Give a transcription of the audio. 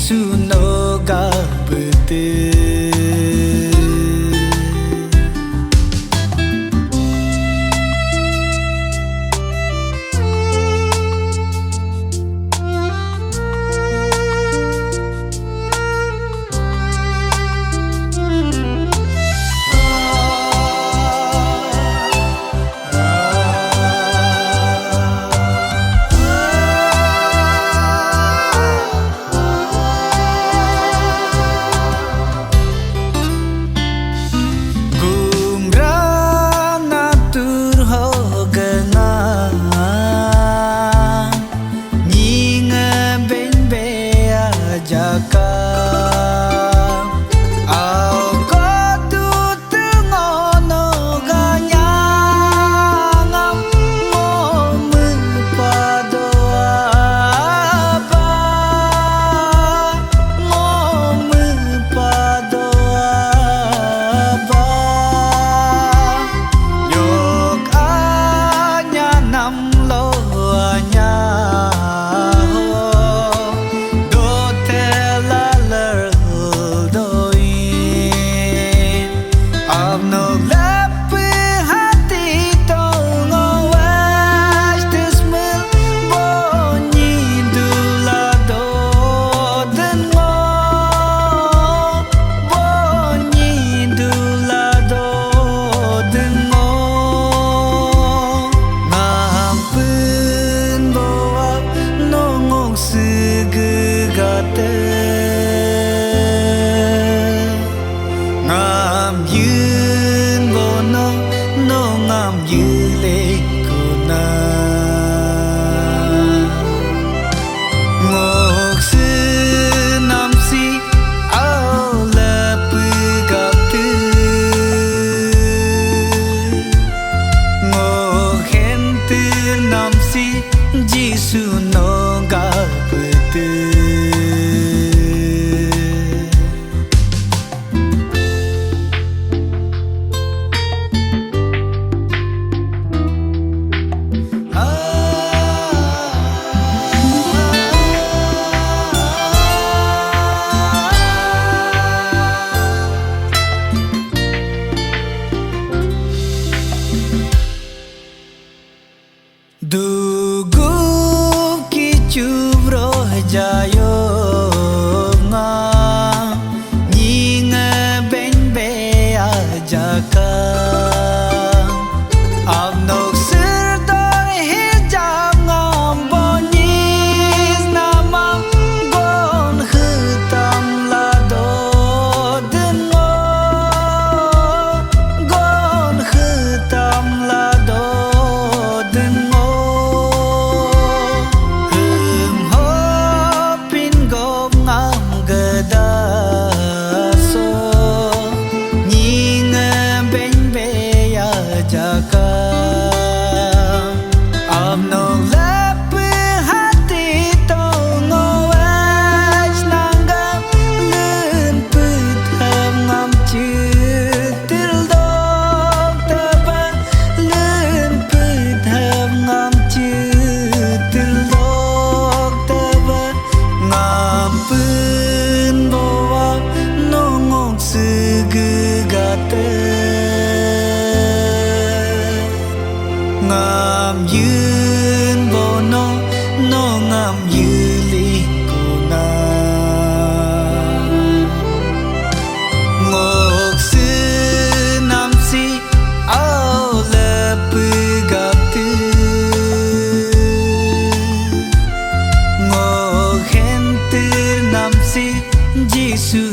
Giêsu no ga bute ngam yun bono no ngam yule kuna ngok sư nam si ao la pu gặp tư ngok khen tư nam si Giêsu no gặp tư Dugu kichubro jayo nga nyinga ben be ajaka abnok sirdor hijab ngam bonis nama gon khutam lado dengo gon khutam lado dengo ngam yun bono no ngam yuli kuna ngok sư nam si ao la pu gặp tư ngok khen tư nam si Giêsu